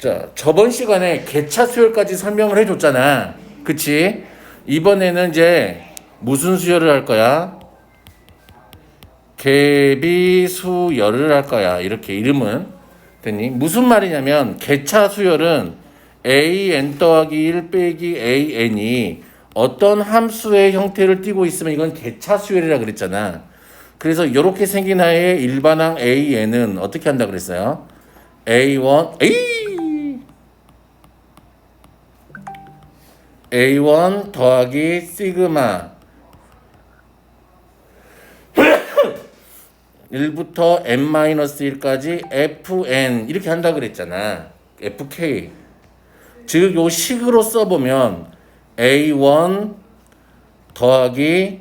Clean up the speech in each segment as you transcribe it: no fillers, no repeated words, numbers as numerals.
자, 저번 시간에 개차 수열까지 설명을 해줬잖아. 그치? 이번에는 이제 무슨 수열을 할 거야? 개비 수열을 할 거야. 이렇게 이름은. 됐니? 무슨 말이냐면 개차 수열은 an 더하기 1 빼기 an이 어떤 함수의 형태를 띠고 있으면 이건 개차 수열이라 그랬잖아. 그래서 이렇게 생긴 아이의 일반항 an은 어떻게 한다 그랬어요? A1 더하기 시그마 1부터 n-1까지 fn 이렇게 한다 그랬잖아. fk. 즉 요 식으로 써보면 A1 더하기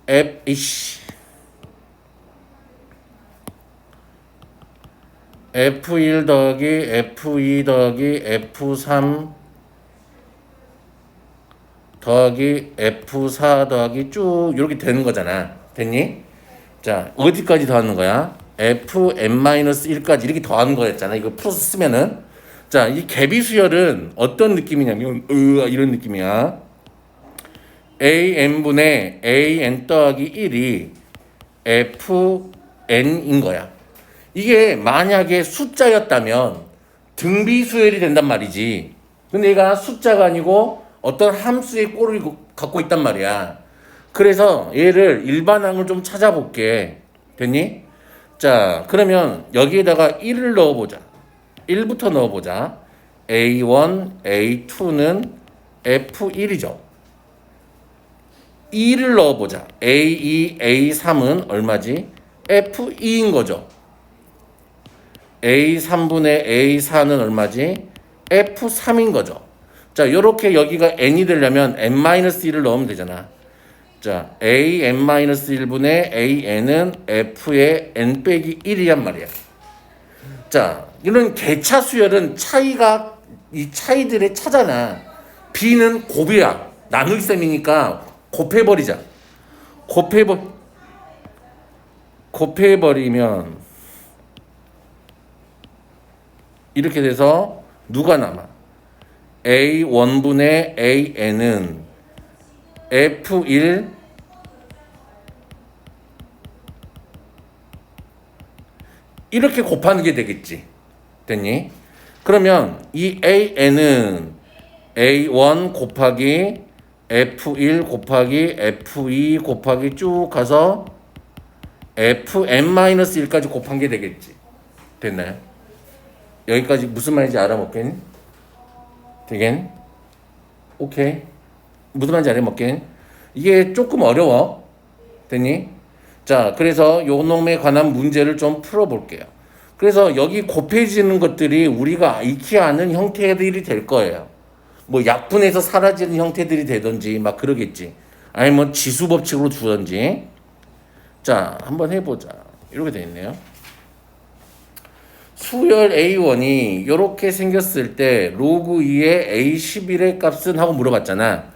F1 더하기 F2 더하기 F3 더하기 F4 더하기 쭉 이렇게 되는 거잖아. 됐니? 자, 어디까지 더하는 거야? Fn-1까지 이렇게 더하는 거였잖아. 이거 풀어서 쓰면은. 자, 이 개비수열은 어떤 느낌이냐면 이런 느낌이야. an분의 an 더하기 1이 fn인 거야. 이게 만약에 숫자였다면 등비수열이 된단 말이지. 근데 얘가 숫자가 아니고 어떤 함수의 꼴을 갖고 있단 말이야. 그래서 얘를 일반항을 좀 찾아볼게. 됐니? 자, 그러면 여기에다가 1을 넣어보자. 1부터 넣어보자. A1, A2는 F1이죠. 2를 넣어보자. A2, A3은 얼마지? F2인 거죠. A3분의 A4는 얼마지? F3인 거죠. 자, 요렇게 여기가 n이 되려면 n-1을 넣으면 되잖아. 자, an-1분의 an은 f의 n 빼기 1이란 말이야. 자, 이런 개차 수열은 차이가 이 차이들의 차잖아. b는 곱이야. 나누기 셈이니까 곱해버리자. 곱해버리면 이렇게 돼서 누가 남아? A1분의 an은 F1 이렇게 곱하는 게 되겠지. 됐니? 그러면 이 an은 A1 곱하기 F1 곱하기 F2 곱하기 쭉 가서 Fn-1까지 곱한 게 되겠지. 됐나요? 여기까지 무슨 말인지 알아먹겠니? 되겠니? 오케이. 무슨 말인지 알아먹겠니? 이게 조금 어려워. 됐니? 자, 그래서 요 놈에 관한 문제를 좀 풀어볼게요. 그래서 여기 곱해지는 것들이 우리가 익히 아는 형태들이 될 거예요. 뭐 약분해서 사라지는 형태들이 되든지 막 그러겠지. 아니면 지수 법칙으로 두든지. 자, 한번 해보자. 이렇게 돼 있네요. 수열 A1이 이렇게 생겼을 때 로그 2의 A11의 값은 하고 물어봤잖아.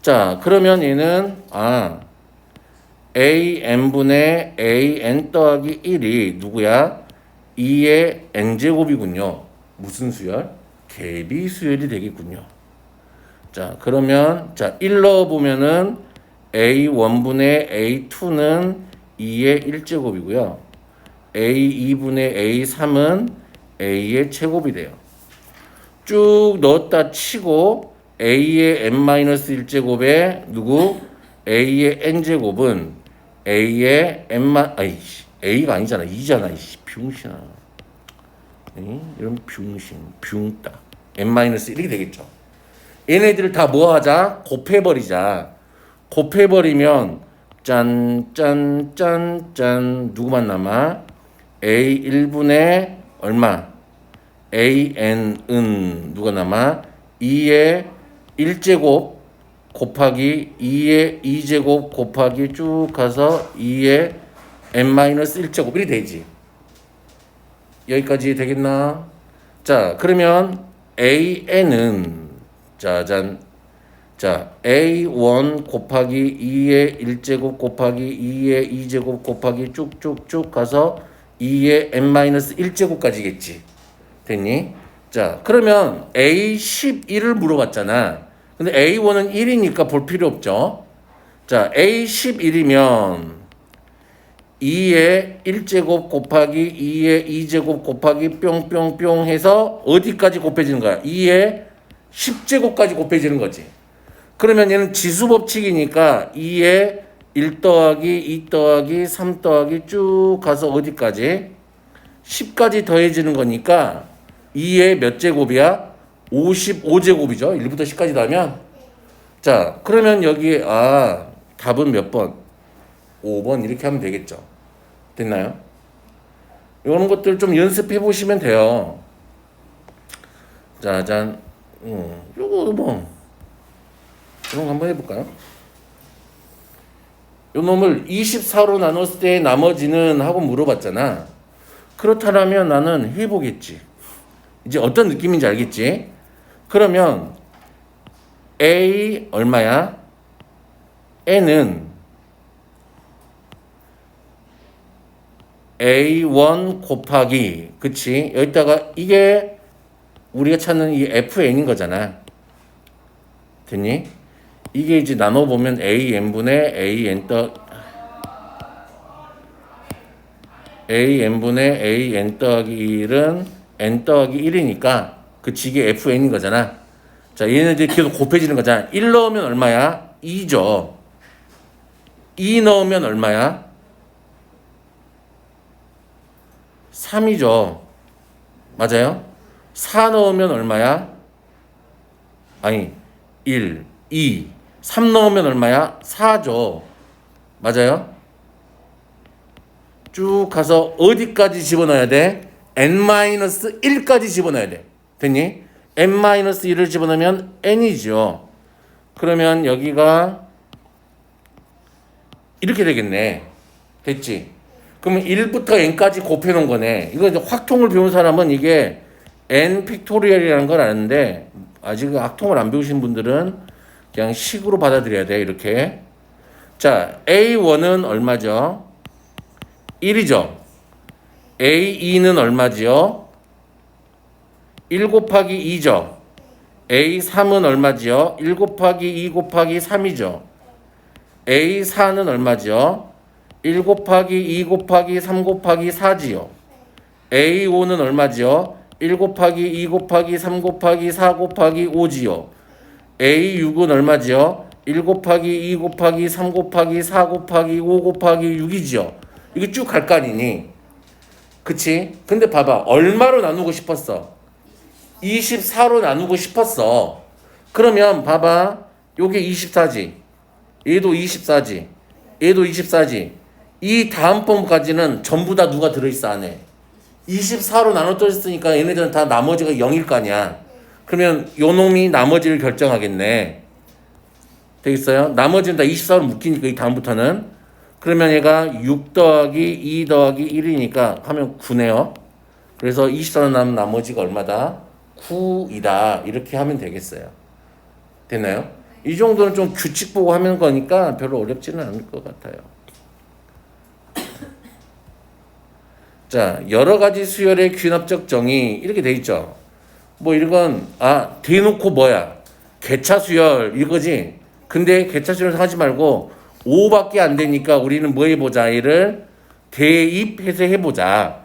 자, 그러면 얘는 AN분의 AN 더하기 1이 누구야? 2의 N제곱이군요. 무슨 수열? 개비 수열이 되겠군요. 자, 그러면 1 넣어보면은 A1분의 A2는 2의 1제곱이고요. A2분의 A3은 A의 제곱이 돼요. 쭉 넣었다 치고 A의 n-1제곱에 누구? A의 n제곱은 A의 A가 아니잖아. 2잖아. 병신아. 이런 병따. n-1 이렇게 되겠죠. 얘네들을 다 모아자. 곱해버리자. 곱해버리면 짠 누구만 남아? A1분의 얼마? AN은 누가 남아? 2의 1제곱 곱하기 2의 2제곱 곱하기 쭉 가서 2의 n-1제곱 이렇게 되지. 여기까지 되겠나? 자, 그러면 AN은 짜잔. 자, A1 곱하기 2의 1제곱 곱하기 2의 2제곱 곱하기 쭉쭉쭉 가서 2의 n-1제곱까지겠지. 됐니? 자, 그러면 A11을 물어봤잖아. 근데 A1은 1이니까 볼 필요 없죠. 자, A11이면 2의 1제곱 곱하기 2의 2제곱 곱하기 뿅뿅뿅 해서 어디까지 곱해지는 거야? 2의 10제곱까지 곱해지는 거지. 그러면 얘는 지수법칙이니까 2의 1 더하기 2 더하기 3 더하기 쭉 가서 어디까지? 10까지 더해지는 거니까 2의 몇 제곱이야? 55제곱이죠. 1부터 10까지 더하면. 자, 그러면 여기 답은 몇 번? 5번 이렇게 하면 되겠죠. 됐나요? 이런 것들 좀 연습해 보시면 돼요. 짜잔. 요거 뭐 이런 거 한번 해볼까요? 요 놈을 24로 나눴을 때 나머지는 하고 물어봤잖아. 그렇다면 나는 해보겠지. 이제 어떤 느낌인지 알겠지? 그러면 A 얼마야? N은 A1 곱하기, 그치? 여기다가 이게 우리가 찾는 이 FN인 거잖아. 됐니? 이게 이제 나눠보면 AN분의 AN분의 AN 더하기 1은 N 더하기 1이니까 그치? 이게 FN인 거잖아. 자, 얘네들이 계속 곱해지는 거잖아. 1 넣으면 얼마야? 2죠. 2 넣으면 얼마야? 3이죠. 맞아요? 4 넣으면 얼마야? 아니, 1, 2, 3 넣으면 얼마야? 4죠. 맞아요? 쭉 가서 어디까지 집어넣어야 돼? n-1까지 집어넣어야 돼. 됐니? n-1을 집어넣으면 n이죠. 그러면 여기가 이렇게 되겠네. 됐지? 그러면 1부터 n까지 곱해놓은 거네. 이거 이제 확통을 배운 사람은 이게 n 픽토리얼이라는 걸 아는데 아직 학통을 안 배우신 분들은 그냥 식으로 받아들여야 돼. 이렇게. 자, A1은 얼마죠? 1이죠. A2는 얼마지요? 1 곱하기 2죠. A3은 얼마지요? 1 곱하기 2 곱하기 3이죠. A4는 얼마죠? 1 곱하기 2 곱하기 3 곱하기 4지요. A5는 얼마지요? 1 곱하기 2 곱하기 3 곱하기 4 곱하기 5지요. A6은 얼마지요? 1 곱하기 2 곱하기 3 곱하기 4 곱하기 5 곱하기 6이지요. 이게 쭉 갈 거 아니니? 그치? 근데 봐봐. 얼마로 나누고 싶었어? 24로 나누고 싶었어. 그러면 봐봐. 요게 24지. 얘도 24지. 얘도 24지. 이 다음 번까지는 전부 다 누가 들어있어 안에? 24로 나눠졌으니까 얘네들은 다 나머지가 0일 거 아니야. 그러면 요 놈이 나머지를 결정하겠네. 되겠어요? 나머지는 다 24로 묶이니까 이 다음부터는. 그러면 얘가 6 더하기 2 더하기 1이니까 하면 9네요. 그래서 24로 남은 나머지가 얼마다? 9이다. 이렇게 하면 되겠어요. 됐나요? 이 정도는 좀 규칙 보고 하는 거니까 별로 어렵지는 않을 것 같아요. 자, 여러 가지 수열의 귀납적 정의 이렇게 돼 있죠. 뭐 이건 대놓고 뭐야? 개차 수열 이거지. 근데 개차 수열 하지 말고 5밖에 안 되니까 우리는 뭐 해보자? 얘를 대입해서 해보자.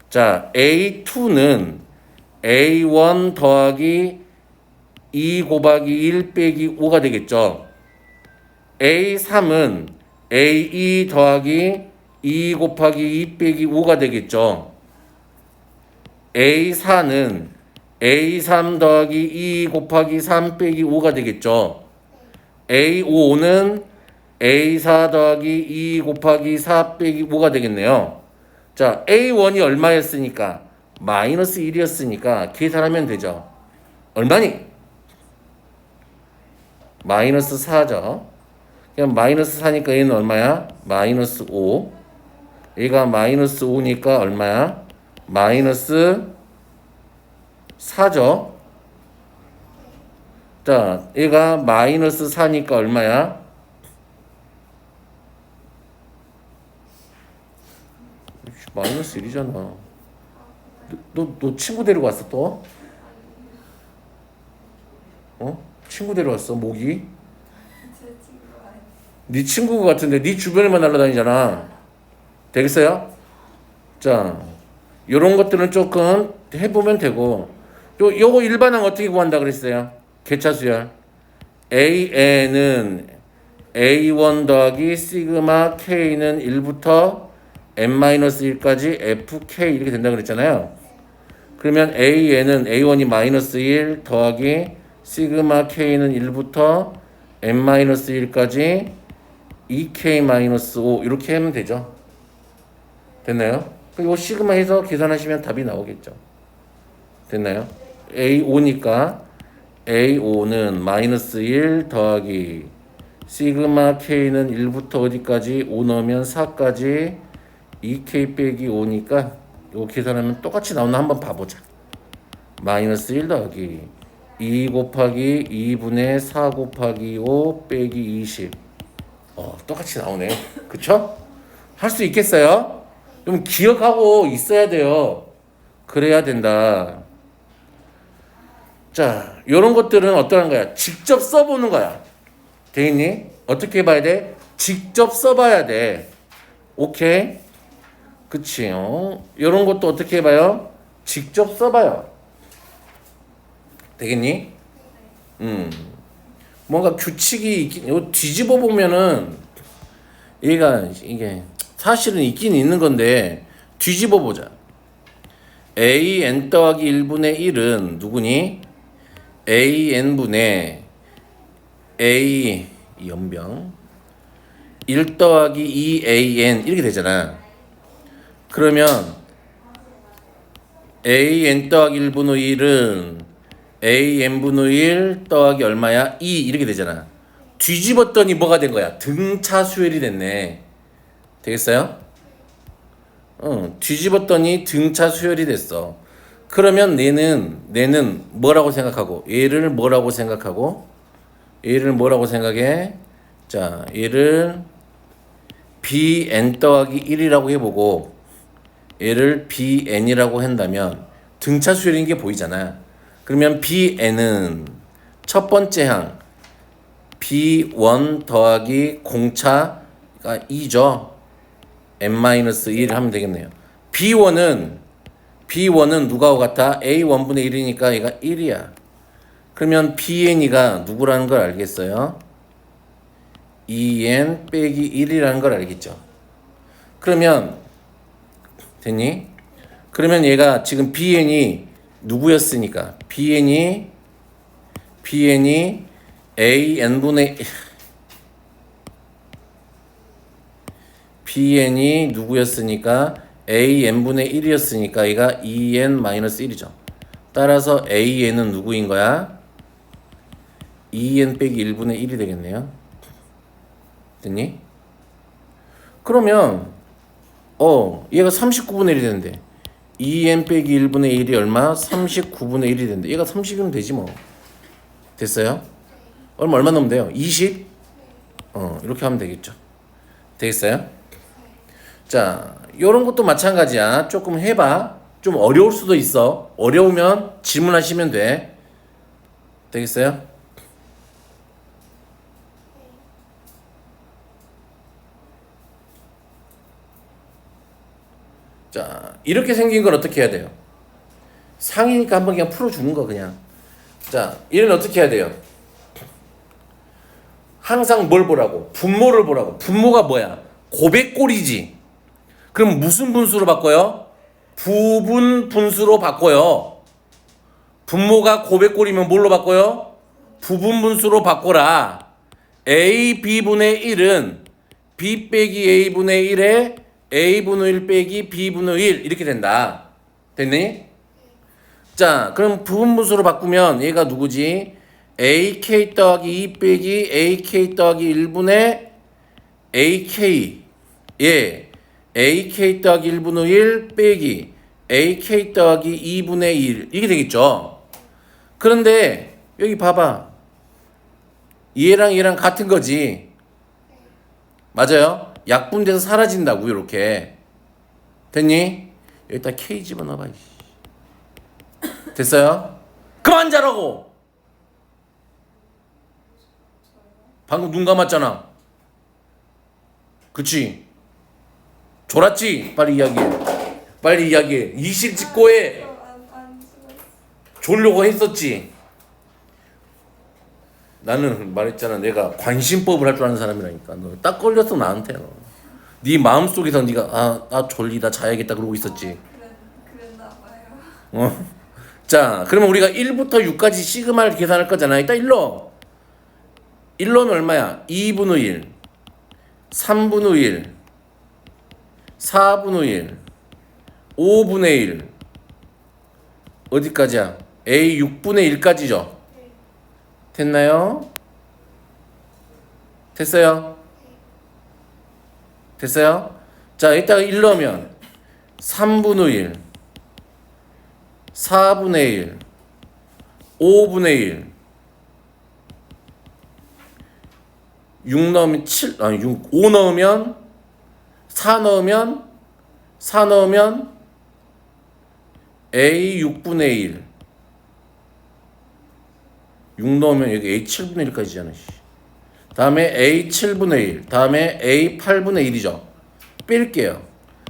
자, A2는 A1 더하기 2 곱하기 1 빼기 5가 되겠죠. A3은 A2 더하기 2 곱하기 2 빼기 5가 되겠죠. A4는 A3 더하기 2 곱하기 3 빼기 5가 되겠죠. A5는 A4 더하기 2 곱하기 4 빼기 5가 되겠네요. 자, A1이 얼마였으니까? 마이너스 1이었으니까 계산하면 되죠. 얼마니? 마이너스 4죠. 그냥 마이너스 4니까 얘는 얼마야? 마이너스 5. 얘가 마이너스 5니까 얼마야? 마이너스 4죠. 자, 얘가 마이너스 4니까 얼마야? 마이너스 1이잖아. 너 친구 데리고 왔어 또? 친구 데려왔어 모기. 제 친구가 아니에요. 네 친구 같은데 네 주변에만 날아다니잖아. 되겠어요? 자, 요런 것들은 조금 해보면 되고 요거 일반항 어떻게 구한다 그랬어요? 개차수열 AN은 A1 더하기 시그마 K는 1부터 N-1까지 FK 이렇게 된다 그랬잖아요. 그러면 AN은 A1이 마이너스 1 더하기 시그마 K는 1부터 N-1까지 2K-5 이렇게 하면 되죠. 됐나요? 그리고 시그마 해서 계산하시면 답이 나오겠죠. 됐나요? A5니까 A5는 마이너스 1 더하기 시그마 K는 1부터 어디까지 5 넣으면 4까지 2K 빼기 5니까 이거 계산하면 똑같이 나오나 한번 봐보자. 마이너스 1 더하기 2 곱하기 2분의 4 곱하기 5 빼기 20 똑같이 나오네. 그쵸? 할 수 있겠어요? 좀 기억하고 있어야 돼요. 그래야 된다. 자, 요런 것들은 어떠한 거야? 직접 써보는 거야. 되겠니? 어떻게 봐야 돼? 직접 써봐야 돼. 오케이? 그치? 요런 것도 어떻게 해봐요? 직접 써봐요. 되겠니? 뭔가 규칙이 있긴, 이거 뒤집어 보면은 이게 사실은 있긴 있는 건데 뒤집어 보자. AN 더하기 1분의 1은 누구니? AN분의 A 연병 1 더하기 2AN 이렇게 되잖아. 그러면 AN 더하기 1분의 1은 AN분의 1 더하기 얼마야? 2 이렇게 되잖아. 뒤집었더니 뭐가 된 거야? 등차 수열이 됐네. 되겠어요? 뒤집었더니 등차 수열이 됐어. 그러면 내는 뭐라고 생각하고 얘를 뭐라고 생각하고 얘를 뭐라고 생각해? 자, 얘를 bn 더하기 1이라고 해보고 얘를 bn이라고 한다면 등차 수열인 게 보이잖아. 그러면 bn은 첫 번째 항 b1 더하기 공차가 2죠. n-1 하면 되겠네요. B1은 누가하고 같아? A1분의 1이니까 얘가 1이야. 그러면 BN이가 누구라는 걸 알겠어요? 2N 빼기 1이라는 걸 알겠죠? 그러면 됐니? 그러면 얘가 지금 BN이 누구였으니까 BN이 BN이 누구였으니까 AN분의 1이었으니까 얘가 2N-1이죠. 따라서 AN은 누구인 거야? 2N 빼기 1분의 1이 되겠네요. 됐니? 그러면 얘가 39분의 1이 되는데 2N 빼기 1분의 1이 얼마? 39분의 1이 되는데 얘가 30이면 되지 뭐. 됐어요? 얼마 넣으면 돼요? 20? 이렇게 하면 되겠죠. 되겠어요? 자, 요런 것도 마찬가지야. 조금 해봐. 좀 어려울 수도 있어. 어려우면 질문하시면 돼. 되겠어요? 자, 이렇게 생긴 걸 어떻게 해야 돼요? 상이니까 한번 그냥 풀어주는 거 그냥. 자, 얘는 어떻게 해야 돼요? 항상 뭘 보라고? 분모를 보라고. 분모가 뭐야? 고백꼴이지. 그럼 무슨 분수로 바꿔요? 부분 분수로 바꿔요. 분모가 고백꼴이면 뭘로 바꿔요? 부분 분수로 바꿔라. A, B분의 1은 B 빼기 A분의 1에 A분의 1 빼기 B분의 1 이렇게 된다. 됐니? 자, 그럼 부분 분수로 바꾸면 얘가 누구지? AK 더하기 2 빼기 AK 더하기 1분의 AK AK 더하기 1분의 1 빼기 AK 더하기 2분의 1 이게 되겠죠. 그런데 여기 봐봐. 얘랑 같은 거지. 맞아요? 약분돼서 사라진다고 이렇게. 됐니? 여기다 K 집어넣어봐. 됐어요? 그만 자라고. 방금 눈 감았잖아. 그치? 졸았지? 빨리 이야기해. 빨리 이야기해. 이실 찍고 해. 안 죽었어. 졸려고 했었지? 나는 말했잖아. 내가 관심법을 할 줄 아는 사람이라니까. 너 딱 걸렸어 나한테. 너. 네 마음속에서 네가 나 졸리다 자야겠다 그러고 있었지. 그랬나 봐요. 어? 자, 그러면 우리가 1부터 6까지 시그마를 계산할 거잖아. 이따 1로. 1로는 얼마야? 2분의 1, 3분의 1, 4분의 1, 5분의 1. 어디까지야? A 6분의 1까지죠. 됐나요? 됐어요? 됐어요? 자, 이따가 1 넣으면 3분의 1, 4분의 1, 5분의 1, 6 넣으면 7, 아니 6, 5 넣으면 4 넣으면 4 넣으면 A 6분의 1, 6 넣으면 여기 A 7분의 1까지잖아. 다음에 A 7분의 1, 다음에 A 8분의 1이죠. 뺄게요.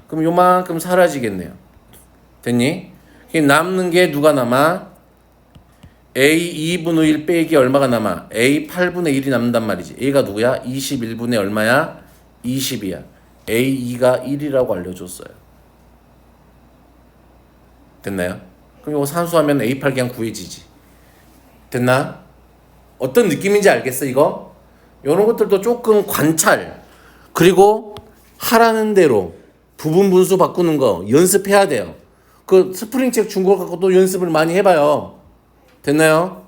그럼 요만큼 사라지겠네요. 됐니? 남는 게 누가 남아? A 2분의 1 빼기 얼마가 남아? A 8분의 1이 남는단 말이지. A가 누구야? 21분의 얼마야? 20이야. A2가 1이라고 알려줬어요. 됐나요? 그럼 이거 산수하면 A8 그냥 구해지지. 됐나? 어떤 느낌인지 알겠어 이거? 이런 것들도 조금 관찰 그리고 하라는 대로 부분 분수 바꾸는 거 연습해야 돼요. 그 스프링 책 준 거 갖고 또 연습을 많이 해봐요. 됐나요?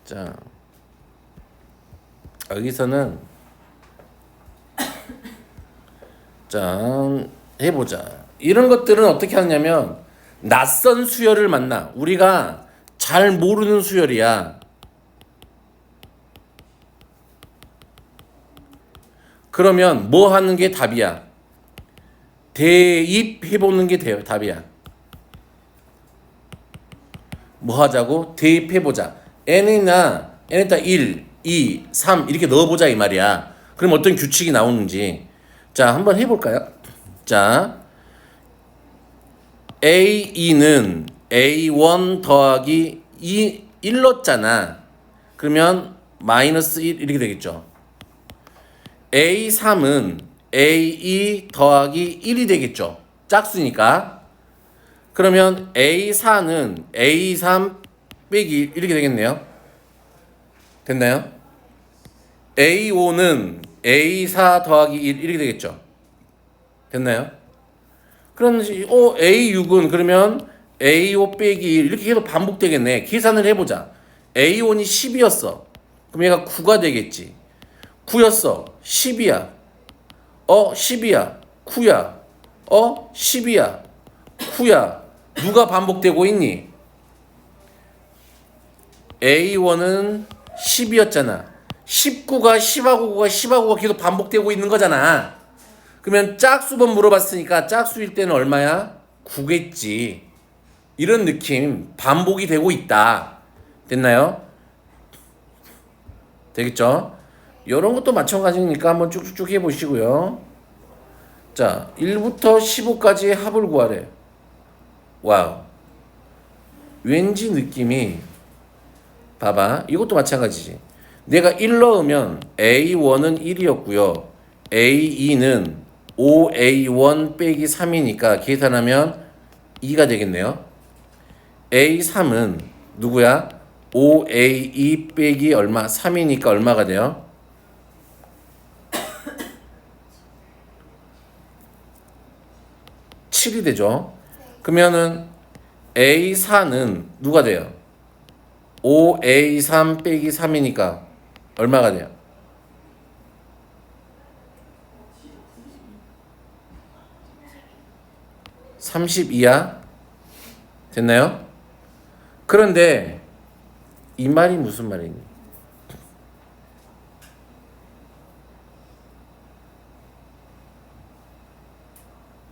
자, 여기서는 자 해보자. 이런 것들은 어떻게 하냐면 낯선 수열을 만나. 우리가 잘 모르는 수열이야. 그러면 뭐 하는 게 답이야? 대입해보는 게 답이야. 뭐 하자고? 대입해보자. n에다 1, 2, 3 이렇게 넣어보자 이 말이야. 그럼 어떤 규칙이 나오는지. 자, 한번 해볼까요? 자, A2는 A1 더하기 1 넣었잖아. 그러면 마이너스 1 이렇게 되겠죠. A3은 A2 더하기 1이 되겠죠. 짝수니까. 그러면 A4는 A3 빼기 이렇게 되겠네요. 됐나요? A5는 A4 더하기 1 이렇게 되겠죠. 됐나요? 그럼 A6은 그러면 A5 빼기 1 이렇게 계속 반복되겠네. 계산을 해보자. A1이 10이었어. 그럼 얘가 9가 되겠지. 9였어. 10이야. 10이야. 9야. 10이야. 9야. 누가 반복되고 있니? A1은 10이었잖아. 19가 10하고 9가 10하고 9가 계속 반복되고 있는 거잖아. 그러면 짝수번 물어봤으니까 짝수일 때는 얼마야? 9겠지. 이런 느낌. 반복이 되고 있다. 됐나요? 되겠죠? 이런 것도 마찬가지니까 한번 쭉쭉쭉 해보시고요. 자, 1부터 15까지의 합을 구하래. 와우. 왠지 느낌이 봐봐. 이것도 마찬가지지. 내가 1 넣으면 A1은 1이었고요. A2는 5A1 빼기 3이니까 계산하면 2가 되겠네요. A3은 누구야? 5A2 빼기 얼마? 3이니까 얼마가 돼요? 7이 되죠. 그러면은 A4는 누가 돼요? 5A3 빼기 3이니까 얼마가 돼요? 32야? 됐나요? 그런데 이 말이 무슨 말이니?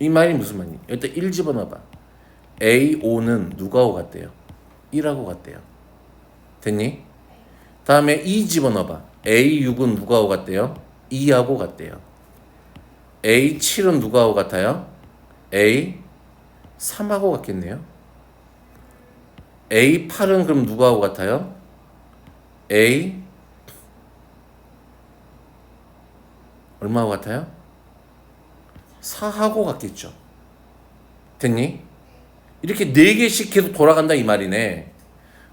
이 말이 무슨 말이니? 일단 1 집어넣어봐. A5는 누가하고 같대요? 1하고 같대요. 됐니? 다음에 2 집어넣어봐. A6은 누구하고 같대요? 2하고 같대요. A7은 누구하고 같아요? A3하고 같겠네요. A8은 그럼 누구하고 같아요? A 얼마하고 같아요? 4하고 같겠죠. 됐니? 이렇게 4개씩 계속 돌아간다 이 말이네.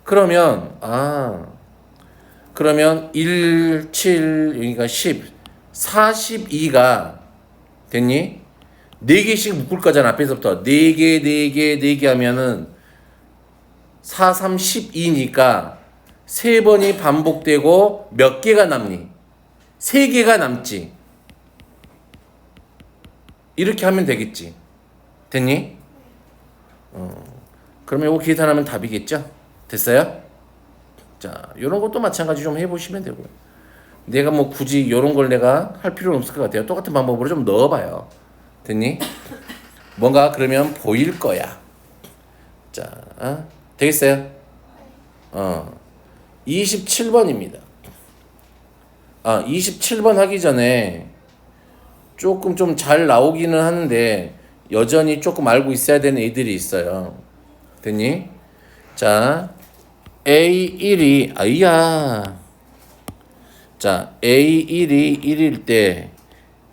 그러면 그러면 1, 7, 여기가 10, 42가 됐니? 4개씩 묶을 거잖아. 앞에서부터 4개, 4개, 4개 하면은 4, 3, 12니까 3번이 반복되고 몇 개가 남니? 3개가 남지. 이렇게 하면 되겠지. 됐니? 그러면 이거 계산하면 답이겠죠? 됐어요? 자, 요런 것도 마찬가지 좀 해보시면 되고요. 내가 뭐 굳이 요런 걸 내가 할 필요는 없을 것 같아요. 똑같은 방법으로 좀 넣어봐요. 됐니? 뭔가 그러면 보일 거야. 자, 되겠어요? 27번입니다. 27번 하기 전에 조금 좀 잘 나오기는 하는데 여전히 조금 알고 있어야 되는 애들이 있어요. 됐니? 자, A1이 자, A1이 1일 때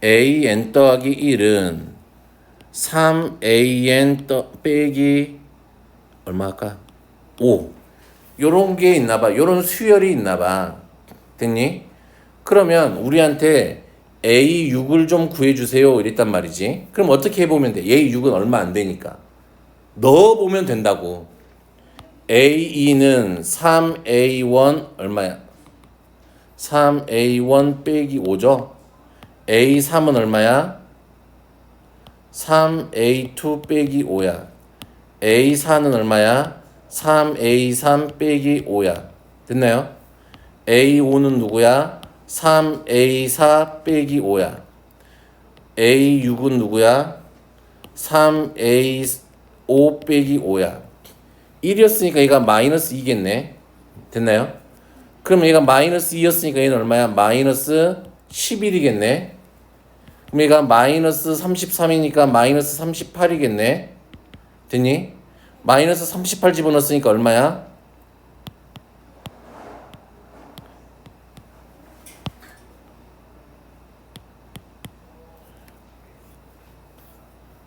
AN 더하기 1은 3AN 빼기 얼마 할까? 5. 요런 게 있나 봐. 요런 수열이 있나 봐. 됐니? 그러면 우리한테 A6을 좀 구해주세요. 이랬단 말이지. 그럼 어떻게 해보면 돼? A6은 얼마 안 되니까. 넣어보면 된다고. A2는 3A1 얼마야? 3A1 빼기 5죠? A3은 얼마야? 3A2 빼기 5야. A4는 얼마야? 3A3 빼기 5야. 됐나요? A5는 누구야? 3A4 빼기 5야. A6은 누구야? 3A5 빼기 5야. 1이었으니까 얘가 마이너스 2겠네. 됐나요? 그럼 얘가 마이너스 2였으니까 얘는 얼마야? 마이너스 11이겠네. 그럼 얘가 마이너스 33이니까 마이너스 38이겠네. 됐니? 마이너스 38 집어넣었으니까 얼마야?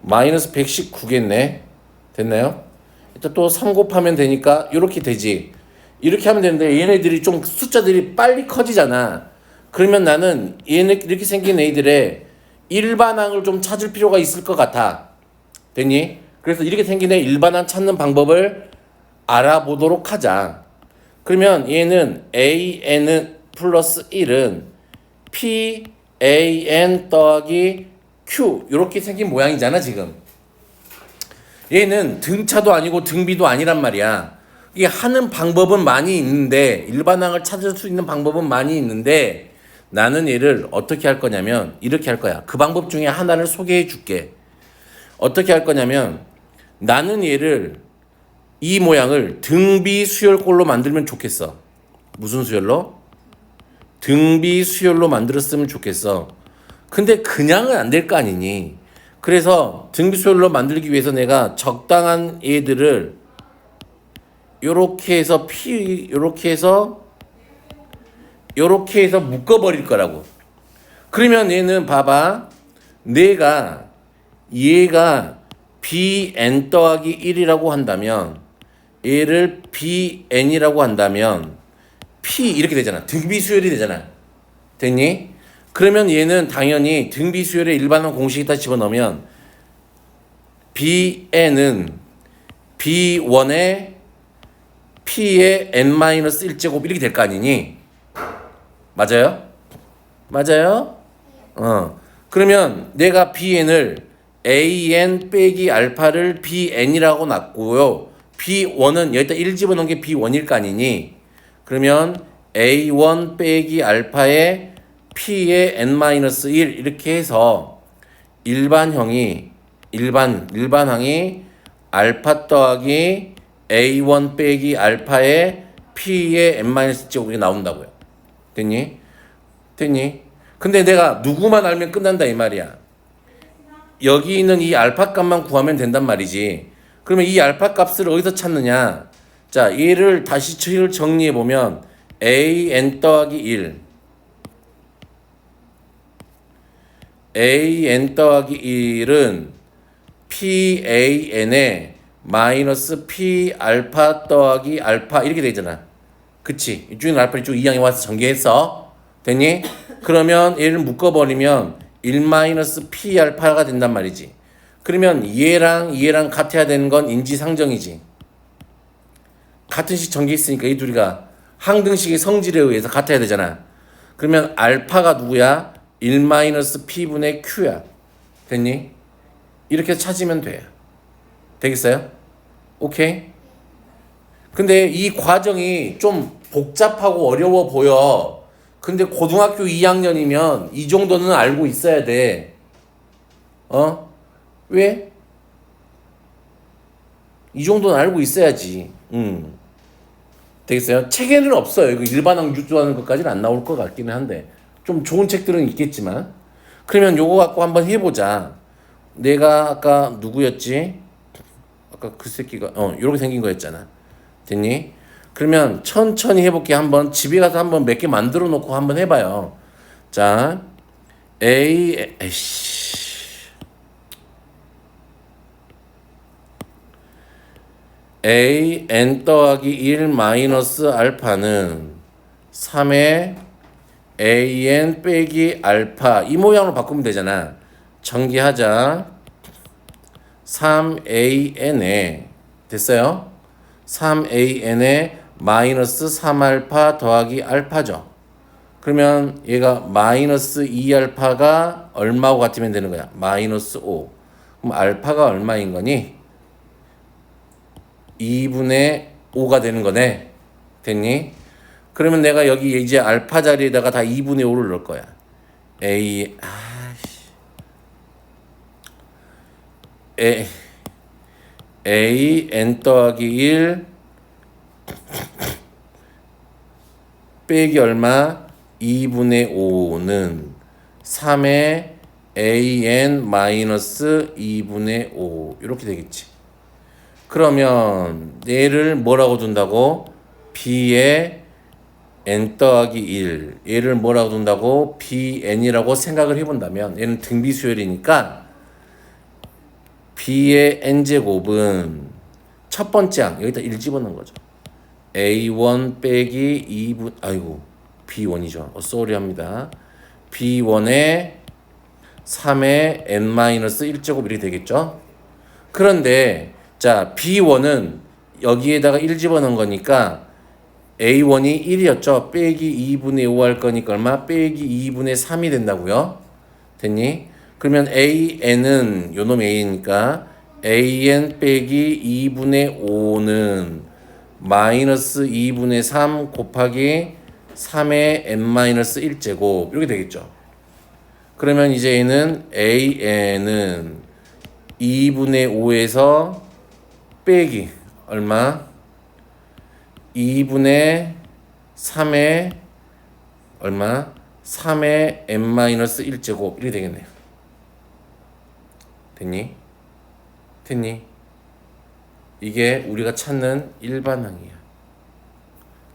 마이너스 119겠네. 됐나요? 일단 또 3 곱하면 되니까 이렇게 되지. 이렇게 하면 되는데 얘네들이 좀 숫자들이 빨리 커지잖아. 그러면 나는 얘네 이렇게 생긴 애들의 일반항을 좀 찾을 필요가 있을 것 같아. 됐니? 그래서 이렇게 생긴 애 일반항 찾는 방법을 알아보도록 하자. 그러면 얘는 AN 플러스 1은 PAN 더하기 Q 이렇게 생긴 모양이잖아 지금. 얘는 등차도 아니고 등비도 아니란 말이야. 이게 하는 방법은 많이 있는데 일반항을 찾을 수 있는 방법은 많이 있는데 나는 얘를 어떻게 할 거냐면 이렇게 할 거야. 그 방법 중에 하나를 소개해 줄게. 어떻게 할 거냐면 나는 얘를 이 모양을 등비 수열꼴로 만들면 좋겠어. 무슨 수열로? 등비 수열로 만들었으면 좋겠어. 근데 그냥은 안 될 거 아니니. 그래서 등비 수열로 만들기 위해서 내가 적당한 얘들을 요렇게 해서 요렇게 해서 묶어버릴 거라고. 그러면 얘는 봐봐. 얘가 bn 더하기 1이라고 한다면 얘를 bn이라고 한다면 p 이렇게 되잖아. 등비 수열이 되잖아. 됐니? 그러면 얘는 당연히 등비 수열의 일반항 공식에다 집어넣으면 bn은 b1의 p의 n-1제곱 이렇게 될 거 아니니? 맞아요? 맞아요? 그러면 내가 bn을 an 빼기 알파를 bn이라고 놨고요. b1은 여기다 1 집어넣은 게 b1일 거 아니니? 그러면 a1 빼기 알파의 p의 n-1 이렇게 해서 일반항이 알파 더하기 a1 빼기 알파의 p의 n-제곱이 나온다고요. 됐니? 됐니? 근데 내가 누구만 알면 끝난다 이 말이야. 여기 있는 이 알파 값만 구하면 된단 말이지. 그러면 이 알파 값을 어디서 찾느냐? 자, 얘를 다시 정리해 보면 an 더하기 1 an 더하기 1은 pan에 마이너스 p 알파 더하기 알파 이렇게 되잖아. 그치? 이쪽에는 알파 이쪽 2항에 와서 전개했어. 됐니? 그러면 얘를 묶어버리면 1 마이너스 p 알파가 된단 말이지. 그러면 얘랑 같아야 되는 건 인지상정이지. 같은 식 전개했으니까 이 둘이가 항등식의 성질에 의해서 같아야 되잖아. 그러면 알파가 누구야? 1 마이너스 p분의 q야. 됐니? 이렇게 찾으면 돼. 되겠어요? 오케이? 근데 이 과정이 좀 복잡하고 어려워 보여. 근데 고등학교 2학년이면 이 정도는 알고 있어야 돼. 왜? 이 정도는 알고 있어야지. 되겠어요? 책에는 없어요. 이거 일반항 유주하는 것까지는 안 나올 것 같기는 한데 좀 좋은 책들은 있겠지만 그러면 요거 갖고 한번 해보자. 내가 아까 누구였지? 아까 그 새끼가 요렇게 생긴 거였잖아. 됐니? 그러면 천천히 해볼게. 한번 집에 가서 한번 몇 개 만들어 놓고 한번 해봐요. 자, a n 더하기 1 마이너스 알파는 3의 an 빼기 알파 이 모양으로 바꾸면 되잖아. 전개하자. 3an에 됐어요? 3an에 마이너스 3알파 더하기 알파죠. 그러면 얘가 마이너스 2알파가 얼마하고 같으면 되는 거야? 마이너스 5. 그럼 알파가 얼마인 거니? 2분의 5가 되는 거네. 됐니? 그러면 내가 여기 이제 알파 자리에다가 다 2분의 5를 넣을 거야. an 더하기 1 빼기 얼마? 2분의 5는 3의 an 마이너스 2분의 5 이렇게 되겠지. 그러면 얘를 뭐라고 둔다고? b의 n 더하기 1 얘를 뭐라고 둔다고? bn이라고 생각을 해본다면 얘는 등비수열이니까 b의 n제곱은 첫 번째 항 여기다 1 집어넣은 거죠. a1 빼기 2분 b1이죠. 쏘리 합니다. b1에 3의 n-1제곱 이렇게 되겠죠. 그런데 자 b1은 여기에다가 1 집어넣은 거니까 a1이 1이었죠. 빼기 2분의 5 할 거니까 얼마? 빼기 2분의 3이 된다고요. 됐니? 그러면 an은 요놈 a니까 an 빼기 2분의 5는 마이너스 2분의 3 곱하기 3의 n-1제곱 이렇게 되겠죠. 그러면 이제 얘는 an은 2분의 5에서 빼기 얼마? 2분의 3의 얼마? 3의 n-1제곱 이렇게 되겠네요. 됐니? 됐니? 이게 우리가 찾는 일반항이야.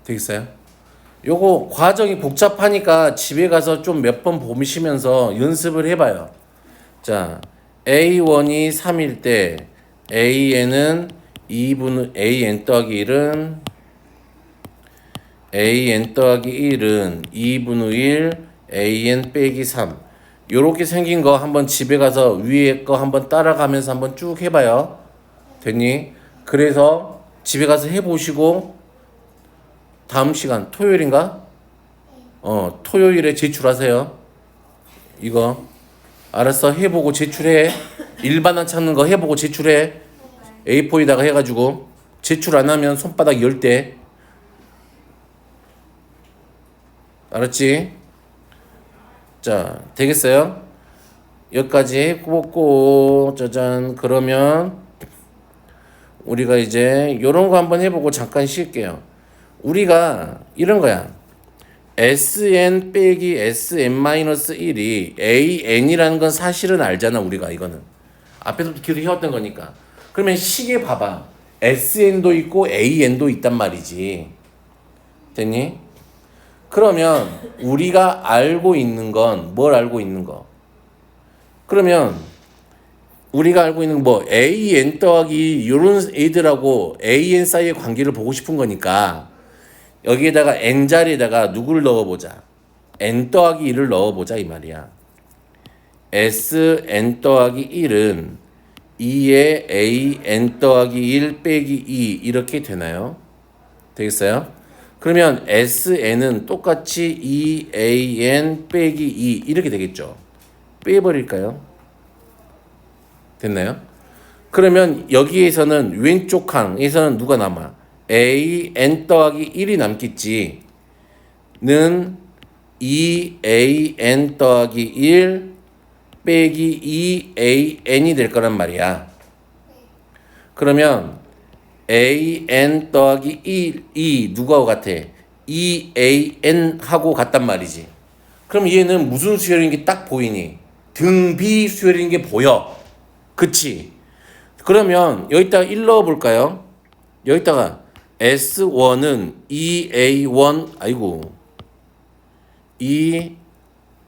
되겠어요? 요거 과정이 복잡하니까 집에 가서 좀 몇 번 보시면서 연습을 해봐요. 자, a1이 3일 때 an은 2분 an 더하기 1은 an 더하기 1은 2분의 1 an 빼기 3 요렇게 생긴 거 한번 집에 가서 위에 거 한번 따라가면서 한번 쭉 해봐요. 됐니? 그래서 집에 가서 해보시고 다음 시간 토요일인가? 토요일에 제출하세요. 이거 알았어. 해보고 제출해. 일반항 찾는 거 해보고 제출해. A4에다가 해가지고 제출 안 하면 손바닥 10대. 알았지? 자, 되겠어요? 여기까지 해보고 짜잔. 그러면 우리가 이제 요런 거 한번 해보고 잠깐 쉴게요. 우리가 이런 거야. Sn 빼기 Sn-1이 AN이라는 건 사실은 알잖아 우리가 이거는. 앞에서부터 계속 해왔던 거니까. 그러면 식에 봐봐. SN도 있고 AN도 있단 말이지. 됐니? 그러면 우리가 알고 있는 건 뭘 알고 있는 거? 그러면 우리가 알고 있는 뭐 AN 더하기 이런 애들하고 AN 사이의 관계를 보고 싶은 거니까 여기에다가 n 자리에다가 누구를 넣어보자. n 더하기 1을 넣어보자 이 말이야. Sn 더하기 1은 2의 AN 더하기 1 빼기 2 이렇게 되나요? 되겠어요? 그러면 SN은 똑같이 2AN 빼기 2 이렇게 되겠죠. 빼버릴까요? 됐나요? 그러면 여기에서는 왼쪽 항에서는 누가 남아? AN 더하기 1이 남겠지. 는 2AN 더하기 1 빼기 2AN이 될 거란 말이야. 그러면 AN 더하기 1이 누구하고 같아? 2AN하고 같단 말이지. 그럼 얘는 무슨 수열인 게 딱 보이니? 등비 수열인 게 보여. 그치? 그러면 여기다가 1 넣어볼까요? 여기다가 S1은 2A1 아이고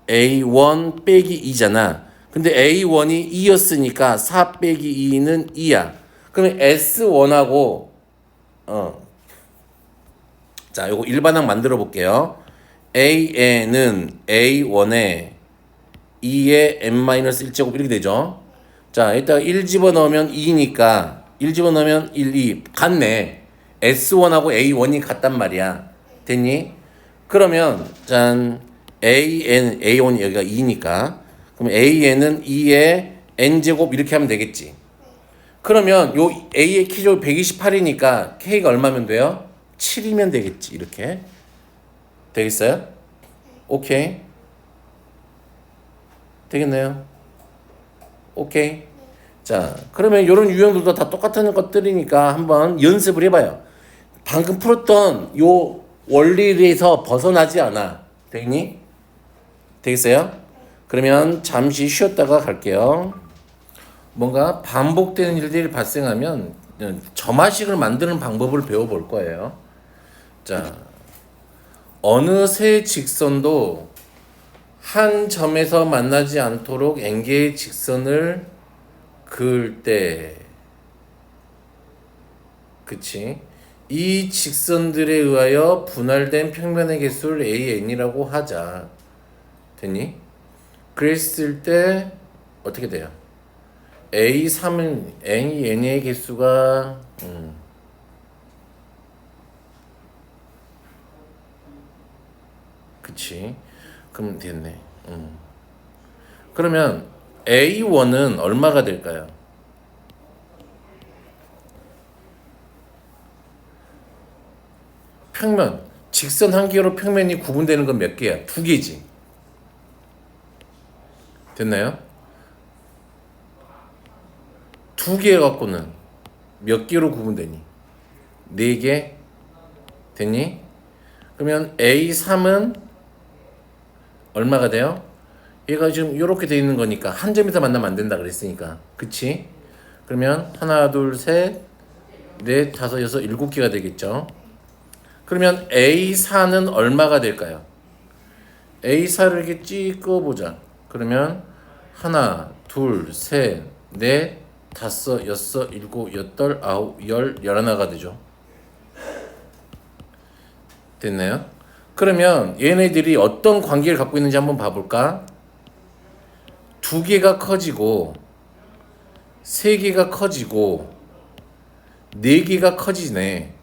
2A1 빼기 2잖아. 근데 A1이 2였으니까 4 빼기 2는 2야. 그러면 S1하고 자 요거 일반항 만들어 볼게요. AN은 A1에 2의 n-1제곱 이렇게 되죠. 자 이따가 1 집어넣으면 2니까 1 집어넣으면 1, 2 같네. S1하고 A1이 같단 말이야. 됐니? 그러면 짠 A1이 여기가 2니까 그럼 AN은 2의 n제곱 이렇게 하면 되겠지. 그러면 요 A의 키조 128이니까 K가 얼마면 돼요? 7이면 되겠지. 이렇게 되겠어요? 오케이. 되겠네요. 오케이. 자, 그러면 이런 유형들도 다 똑같은 것들이니까 한번 연습을 해봐요. 방금 풀었던 요 원리에서 벗어나지 않아. 되니? 되겠어요? 그러면 잠시 쉬었다가 갈게요. 뭔가 반복되는 일들이 발생하면 점화식을 만드는 방법을 배워볼 거예요. 자, 어느 세 직선도 한 점에서 만나지 않도록 n개의 직선을 그을 때, 그치? 이 직선들에 의하여 분할된 평면의 개수를 AN이라고 하자. 됐니? 그랬을 때 어떻게 돼요? A3은 N의 개수가 그치? 그럼 됐네. 그러면 A1은 얼마가 될까요? 평면, 직선 한 개로 평면이 구분되는 건 몇 개야? 2개지. 됐나요? 2개 갖고는 몇 개로 구분되니? 4개? 됐니? 그러면 A3은 얼마가 돼요? 얘가 지금 이렇게 돼 있는 거니까 한 점에서 만나면 안 된다 그랬으니까. 그치? 그러면 하나, 둘, 셋, 넷, 다섯, 여섯, 7개가 되겠죠. 그러면 A4는 얼마가 될까요? A4를 이렇게 찍어보자. 그러면 하나, 둘, 셋, 넷, 다섯, 여섯, 7, 8, 9, 10, 11가 되죠. 됐나요? 그러면 얘네들이 어떤 관계를 갖고 있는지 한번 봐볼까? 2개가 커지고 3개가 커지고 4개가 커지네.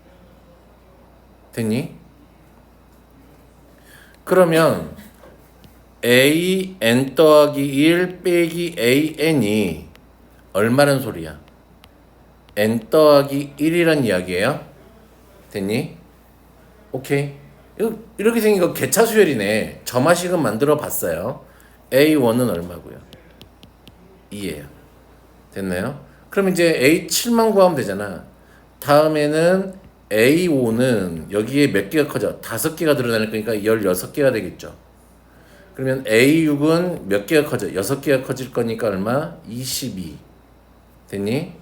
됐니? 그러면 AN 더하기 1 빼기 AN이 얼마란 소리야? N 더하기 1이란 이야기예요. 됐니? 오케이. 이렇게 생긴 거 개차수열이네. 점화식은 만들어 봤어요. A1은 얼마고요? 2예요. 됐나요? 그럼 이제 A7만 구하면 되잖아. 다음에는 A5는 여기에 몇 개가 커져? 5개가 드러나는 거니까 16개가 되겠죠. 그러면 A6은 몇 개가 커져? 6개가 커질 거니까 얼마? 22. 됐니?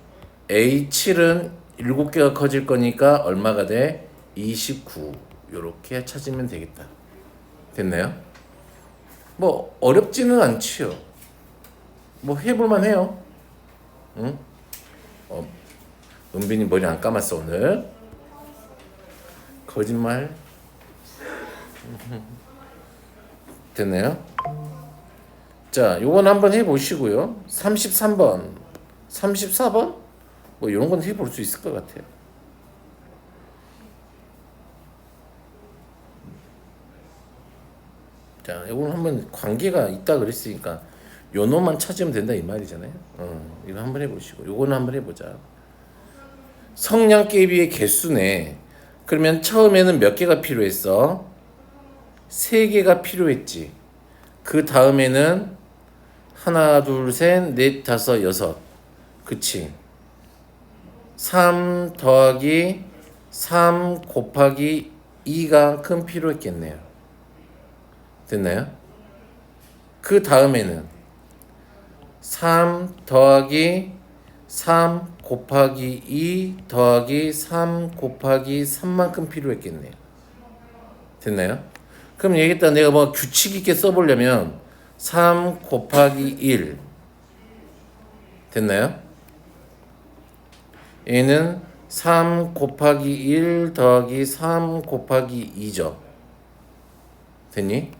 A7은 7개가 커질 거니까 얼마가 돼? 29. 요렇게 찾으면 되겠다. 됐나요? 뭐 어렵지는 않지요. 뭐 해볼만 해요. 응? 은빈이 머리 안 감았어 오늘. 거짓말. 됐나요? 자, 요건 한번 해보시고요. 33번, 34번? 뭐 이런 건 해볼 수 있을 것 같아요. 자, 이건 한번 관계가 있다 그랬으니까 요 놈만 찾으면 된다 이 말이잖아요. 이거 한번 해보시고 요거는 한번 해보자. 성냥개비의 개수네. 그러면 처음에는 몇 개가 필요했어? 3개가 필요했지. 그 다음에는 하나, 둘, 셋, 넷, 다섯, 여섯. 그치? 3 더하기 3 곱하기 2가 필요했겠네요. 됐나요? 그 다음에는 3 더하기 3 곱하기 2 더하기 3 곱하기 3만큼 필요했겠네요. 됐나요? 그럼 얘기했다. 내가 뭐 규칙 있게 써보려면 3 곱하기 1 됐나요? 얘는 3 곱하기 1 더하기 3 곱하기 2죠. 됐니?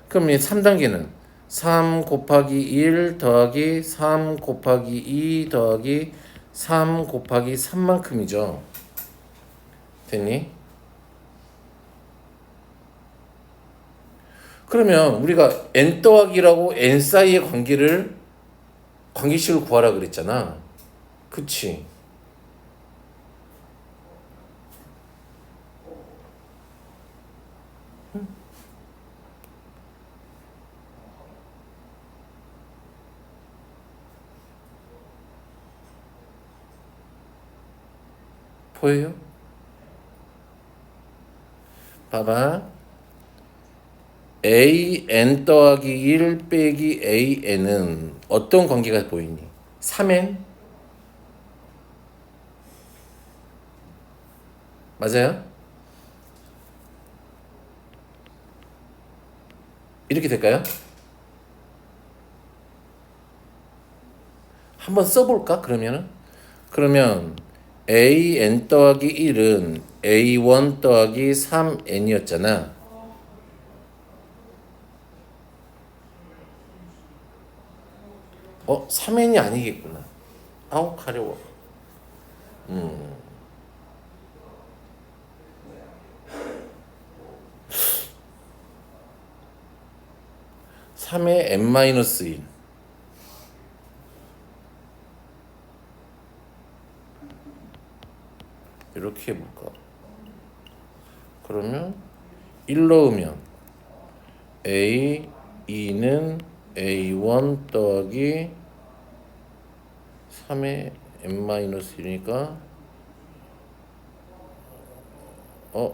그럼 이 3단계는 3 곱하기 1 더하기 3 곱하기 2 더하기 3 곱하기 3만큼이죠. 됐니? 그러면 우리가 n 더하기라고 n 사이의 관계식을 구하라 그랬잖아. 그치? 보여요? 봐봐. an 더하기 1 빼기 an은 어떤 관계가 보이니? 3n? 맞아요? 이렇게 될까요? 한번 써볼까? 그러면 an 더하기 1은 a1 더하기 3n이었잖아. 3n이 아니겠구나. 아우 가려워. 3의 n-1 이렇게 해볼까? 그러면 1 넣으면 a2는 a1 더하기 3의 n-1이니까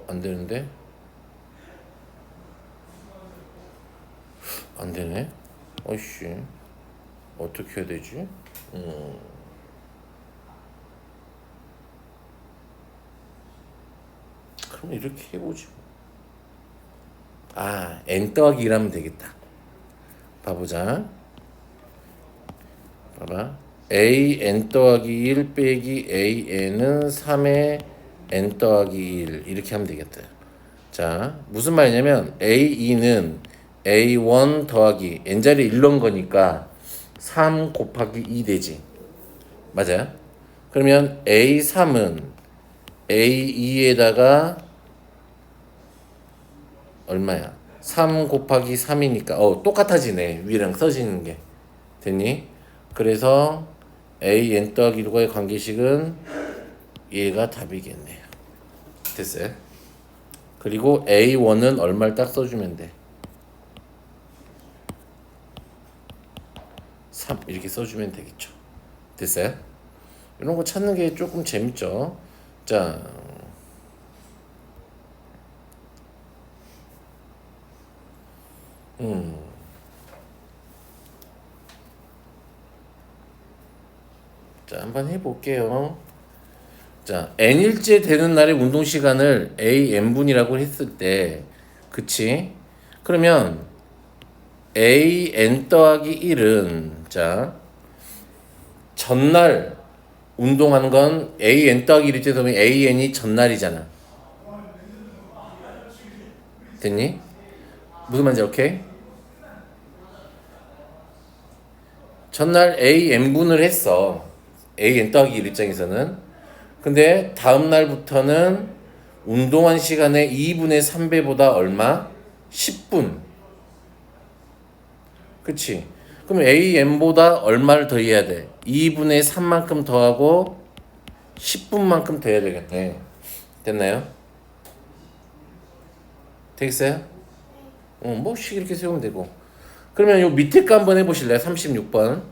안되는데? 안되네? 어이씨 어떻게 해야 되지? 그럼 이렇게 해보지. n 더하기 1하면 되겠다. 봐보자. 봐봐. an 더하기 1 빼기 an은 3의 n 더하기 1 이렇게 하면 되겠다. 자, 무슨 말이냐면 a2는 a1 더하기 n자리 1 넣은 거니까 3 곱하기 2 되지. 맞아요? 그러면 a3은 a2에다가 얼마야? 3 곱하기 3이니까 똑같아지네. 위랑 써지는 게. 됐니? 그래서 an 더하기 1과의 관계식은 얘가 답이겠네요. 됐어요? 그리고 a1은 얼마를 딱 써주면 돼. 3 이렇게 써주면 되겠죠. 됐어요? 이런 거 찾는 게 조금 재밌죠. 자, 자, 한번 해볼게요. 자, n일째 되는 날의 운동 시간을 a n분이라고 했을 때, 그치? 그러면 a n 더하기 1은 자, 전날 운동하는 건 a n 더하기 1일 때 되면 a n이 전날이잖아. 됐니? 무슨 말인지 오케이? 전날 a n분을 했어. a n 더하기 1 입장에서는. 근데 다음 날부터는 운동한 시간의 2분의 3배보다 얼마? 10분. 그치? 그럼 AM보다 얼마를 더해야 돼? 2분의 3만큼 더하고 10분만큼 더해야 되겠네. 됐나요? 되겠어요? 뭐씩 이렇게 세우면 되고. 그러면 요 밑에 거 한번 해보실래요? 36번.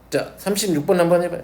자, 36번 한번 해봐요.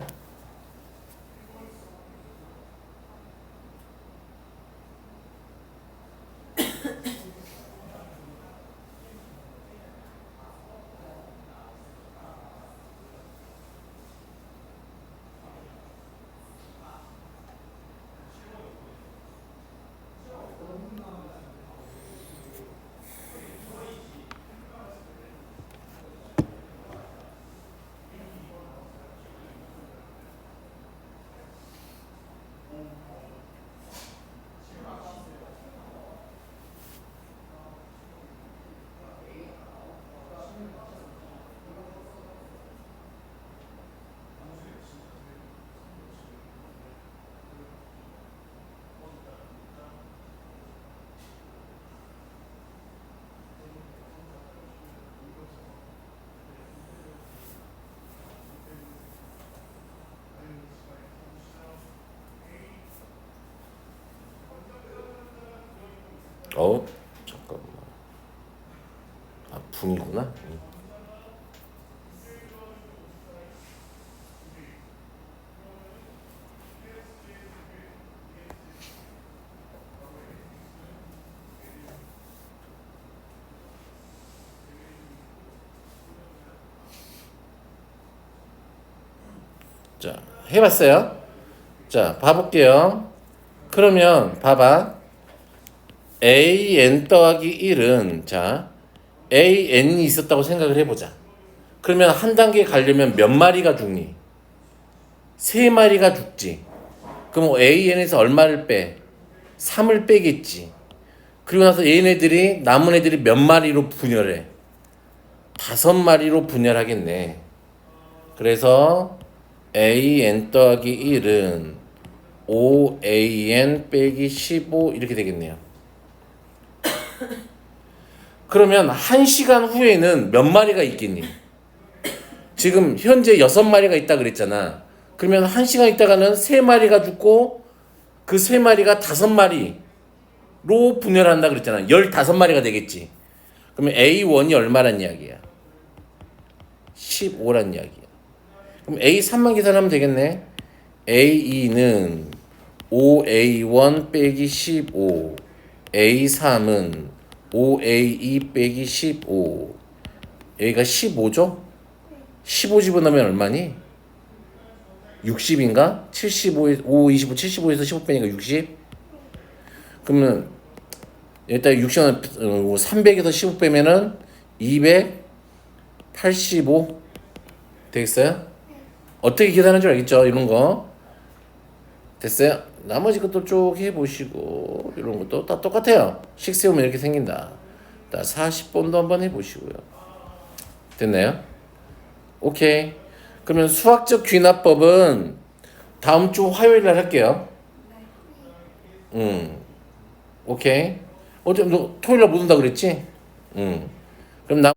잠깐만. 아, 분이구나. 자, 해봤어요? 자, 봐볼게요. 그러면 봐봐. an 더하기 1은 자, an이 있었다고 생각을 해보자. 그러면 한 단계 가려면 몇 마리가 죽니? 세 마리가 죽지. 그럼 an에서 얼마를 빼? 3을 빼겠지. 그리고 나서 얘네들이 남은 애들이 몇 마리로 분열해? 5마리로 분열하겠네. 그래서 an 더하기 1은 5an 빼기 15 이렇게 되겠네요. 그러면 1시간 후에는 몇 마리가 있겠니? 지금 현재 6마리가 있다 그랬잖아. 그러면 1시간 있다가는 3마리가 죽고 그 3마리가 5마리로 분열한다 그랬잖아. 15마리가 되겠지. 그러면 A1이 얼마란 이야기야? 15란 이야기야. 그럼 A3만 계산하면 되겠네. A2는 5A1 빼기 15, A3은 5A2 빼기 15, 여기가 15죠? 15 집어넣으면 얼마니? 60인가? 75, 5, 25, 75에서 15 빼니까 60? 그러면 일단 60은 300에서 15 빼면은 285 되겠어요? 어떻게 계산하는 줄 알겠죠? 이런 거 됐어요? 나머지 것도 쭉 해보시고 이런 것도 다 똑같아요. 식 세우면 이렇게 생긴다. 40번도 한번 해보시고요. 됐나요? 오케이. 그러면 수학적 귀납법은 다음 주 화요일 날 할게요. 오케이. 어제 너 토요일 날 못 온다 그랬지? 그럼 나